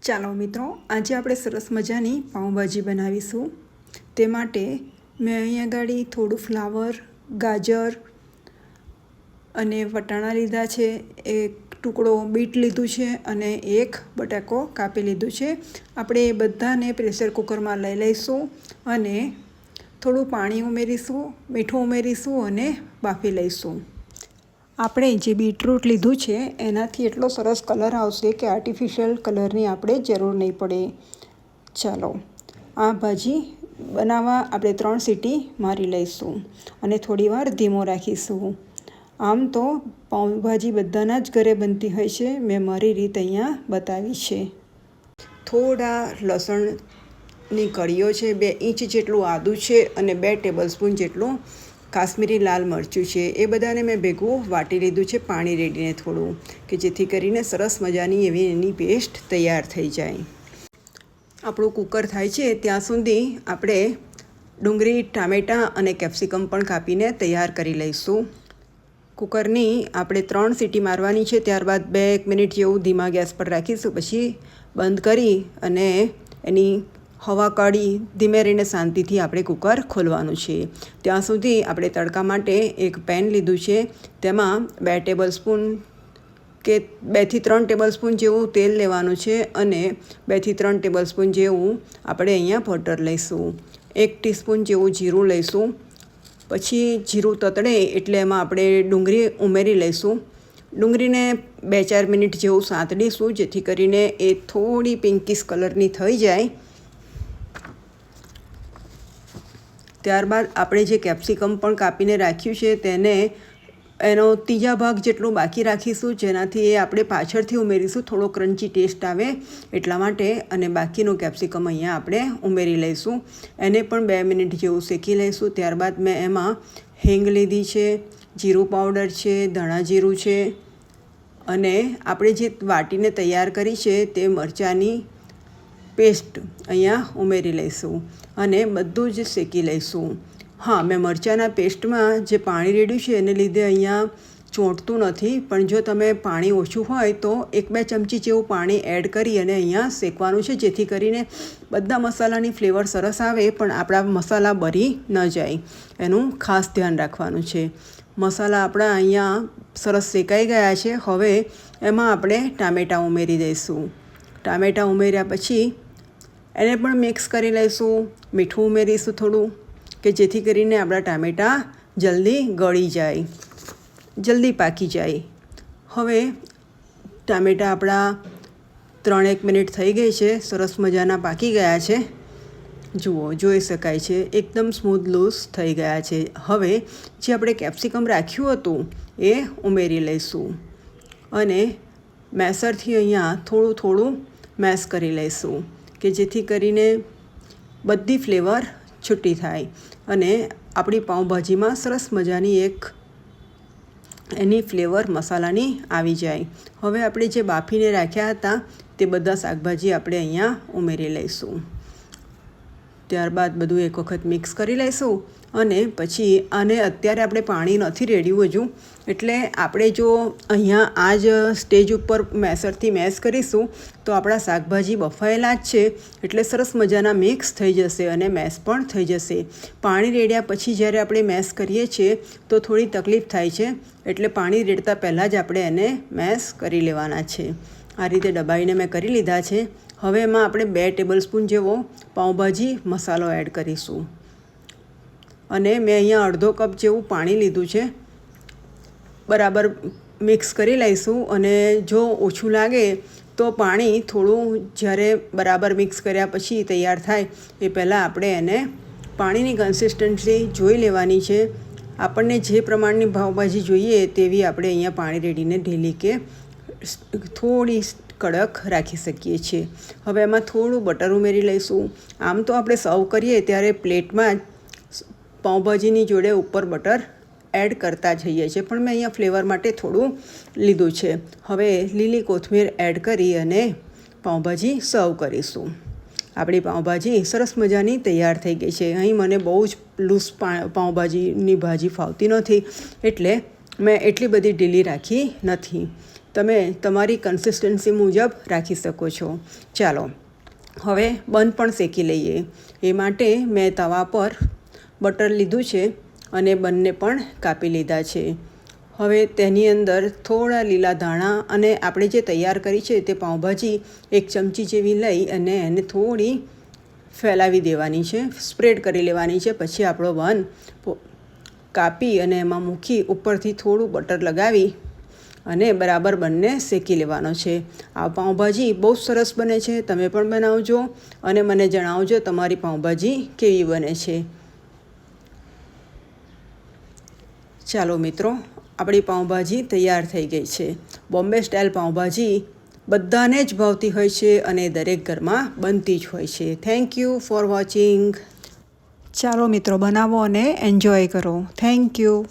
ચાલો મિત્રો, આજે આપણે સરસ મજાની પાઉંભાજી બનાવીશું। તે માટે મેં અહીંયા ગાડી થોડું ફ્લાવર, ગાજર અને વટાણા લીધા છે, એક ટુકડો બીટ લીધું છે અને એક બટાકો કાપી લીધું છે। આપણે એ બધાને પ્રેશર કુકરમાં લઈ લઈશું અને થોડું પાણી ઉમેરીશું, મીઠું ઉમેરીશું અને બાફી લઈશું। આપણે જે બીટરૂટ લીધું છે એનાથી એટલો સરસ કલર આવશે કે આર્ટિફિશિયલ કલરની આપણે જરૂર નહીં પડે। ચાલો, આ ભાજી બનાવવા આપણે 3 સીટી મારી લઈશું અને થોડીવાર ધીમો રાખીશું। આમ તો પાઉંભાજી બધાના જ ઘરે બનતી હોય છે, મેં મારી રીત અહીંયા બતાવી છે। થોડા લસણની કળીઓ છે, 2 ઇંચ જેટલું આદું છે અને 2 ટેબલસ્પૂન જેટલું કાશ્મીરી લાલ મરચું છે। એ બધાને મેં ભેગું વાટી લીધું છે, પાણી રેડીને થોડું, કે જેથી કરીને સરસ મજાની એવી એની પેસ્ટ તૈયાર થઈ જાય। આપણું કુકર થાય છે ત્યાં સુધી આપણે ડુંગળી, ટામેટાં અને કેપ્સિકમ પણ કાપીને તૈયાર કરી લઈશું। કુકરની આપણે 3 સીટી મારવાની છે, ત્યારબાદ 2-1 મિનિટ જેવું ધીમા ગેસ પર રાખીશું, પછી બંધ કરી અને એની હવા કાઢી ધીમે રહીને શાંતિથી આપણે કુકર ખોલવાનું છે। ત્યાં સુધી આપણે તડકા માટે એક પેન લીધું છે, તેમાં 2 ટેબલસ્પૂન કે 2 થી 3 ટેબલસ્પૂન જેવું તેલ લેવાનું છે અને 2 થી 3 ટેબલસ્પૂન જેવું આપણે અહીંયા બટર લઈશું। 1 ટીસ્પૂન જેવું જીરું લઈશું। પછી જીરું તતડે એટલે એમાં આપણે ડુંગળી ઉમેરી લઈશું। ડુંગળીને 2-4 મિનિટ જેવું સાંતળીશું, જેથી કરીને એ થોડી પિંકીશ કલરની થઈ જાય। ત્યારબાદ આપણે જે કેપ્સિકમ પણ કાપીને રાખ્યું છે તેને એનો 3 ભાગ જેટલું બાકી રાખીશું, જેનાથી એ આપણે પાછળથી ઉમેરીશું, થોડો ક્રન્ચી ટેસ્ટ આવે એટલા માટે। અને બાકીનું કેપ્સિકમ અહીંયા આપણે ઉમેરી લઈશું, એને પણ 2 મિનિટ જેવું શેકી લઈશું। ત્યારબાદ મેં એમાં હિંગ લીધી છે, જીરું પાવડર છે, ધાણા જીરું છે અને આપણે જે વાટીને તૈયાર કરી છે તે મરચાંની પેસ્ટ અહીંયા ઉમેરી લઈશું અને બધું જ શેકી લઈશું। હા, મેં મરચાંના પેસ્ટમાં જે પાણી રેડ્યું છે એને લીધે અહીંયા ચોંટતું નથી, પણ જો તમે પાણી ઓછું હોય તો 1-2 ચમચી જેવું પાણી એડ કરી અને અહીંયા શેકવાનું છે, જેથી કરીને બધા મસાલાની ફ્લેવર સરસ આવે પણ આપણા મસાલા બળી ન જાય, એનું ખાસ ધ્યાન રાખવાનું છે। મસાલા આપણા અહીંયા સરસ શેકાઈ ગયા છે। હવે એમાં આપણે ટામેટાં ઉમેરી દઈશું। ટામેટાં ઉમેર્યા પછી એને પણ મિક્સ કરી લઈશું, મીઠું ઉમેરીશું થોડું, કે જેથી કરીને આપણા ટામેટાં જલ્દી ગળી જાય, જલ્દી પાકી જાય। હવે ટામેટાં આપણા 3-1 મિનિટ થઈ ગઈ છે, સરસ મજાના પાકી ગયા છે, જુઓ જોઈ શકાય છે, એકદમ સ્મૂથ લૂઝ થઈ ગયા છે। હવે જે આપણે કેપ્સિકમ રાખ્યું હતું એ ઉમેરી લઈશું અને મેસરથી અહીંયા થોડું થોડું મેશ કરી લઈશું, કે જેથી કરીને બધી ફ્લેવર છૂટી થાય અને આપણી પાઉંભાજીમાં સરસ મજાની એક એની ફ્લેવર મસાલાની આવી જાય। હવે આપણે જે બાફીને રાખ્યા હતા તે બધા શાકભાજી આપણે અહીંયા ઉમેરી લઈશું। ત્યારબાદ બધું એક વખત મિક્સ કરી લઈશું અને પછી આને અત્યારે આપણે પાણી નથી રેડ્યું હજુ, એટલે આપણે જો અહીંયા આ જ સ્ટેજ ઉપર મેસરથી મેશ કરીશું તો આપણા શાકભાજી બફાયેલા જ છે, એટલે સરસ મજાના મિક્સ થઈ જશે અને મેશ પણ થઈ જશે। પાણી રેડ્યા પછી જ્યારે આપણે મેશ કરીએ છીએ તો થોડી તકલીફ થાય છે, એટલે પાણી રેડતા પહેલાં જ આપણે એને મેશ કરી લેવાના છે। આ રીતે દબાઈને મેં કરી લીધા છે। હવે એમાં આપણે 2 ટેબલસ્પૂન જેવો પાઉંભાજી મસાલો એડ કરીશું અને મેં અહીંયા અડધો કપ જેવું પાણી લીધું છે। બરાબર મિક્સ કરી લઈશું અને જો ઓછું લાગે તો પાણી થોડું, જ્યારે બરાબર મિક્સ કર્યા પછી તૈયાર થાય એ પહેલાં આપણે એને પાણીની કન્સિસ્ટન્સી જોઈ લેવાની છે। આપણને જે પ્રમાણની પાઉંભાજી જોઈએ તેવી આપણે અહીંયા પાણી રેડીને ઢીલી કે થોડી કડક રાખી શકીએ છીએ। હવે એમાં થોડું બટર ઉમેરી લઈશું। આમ તો આપણે સર્વ કરીએ ત્યારે પ્લેટમાં પાઉંભાજીની જોડે ઉપર બટર એડ કરતા જઈએ છીએ, પણ મેં અહીંયા ફ્લેવર માટે થોડું લીધું છે। હવે લીલી કોથમીર એડ કરી અને પાઉંભાજી સર્વ કરીશું। આપણી પાઉંભાજી સરસ મજાની તૈયાર થઈ ગઈ છે। અહીં મને બહુ જ લૂઝ પાઉંભાજીની ભાજી ફાવતી નથી, એટલે મેં એટલી બધી ઢીલી રાખી નથી। તમે તમારી કન્સિસ્ટન્સી મુજબ રાખી શકો છો. ચાલો હવે બન પણ શેકી લઈએ. એ માટે મેં તવા પર બટર લીધું છે અને બંને પણ કાપી લીધા છે. હવે તેની અંદર થોડા લીલા ધાણા અને આપણે જે તૈયાર કરી છે તે પાઉંભાજી 1 ચમચી જેવી લઈ અને એને થોડી ફેલાવી દેવાની છે, સ્પ્રેડ કરી લેવાની છે. પછી આપણો બન કાપી અને એમાં મૂકી ઉપરથી થોડું બટર લગાવી અને બરાબર બંને શેકી લેવાનો છે. આ પાઉંભાજી બહુ સરસ બને છે. તમે પણ બનાવજો અને મને જણાવજો તમારી પાઉંભાજી કેવી બને છે. ચાલો મિત્રો, આપણી પાઉંભાજી તૈયાર થઈ ગઈ છે. બોમ્બે સ્ટાઇલ પાઉંભાજી બધાને જ ભાવતી હોય છે અને દરેક ઘરમાં બનતી જ હોય છે. Thank you for watching. ચાલો મિત્રો, બનાવો અને એન્જોય કરો. Thank you.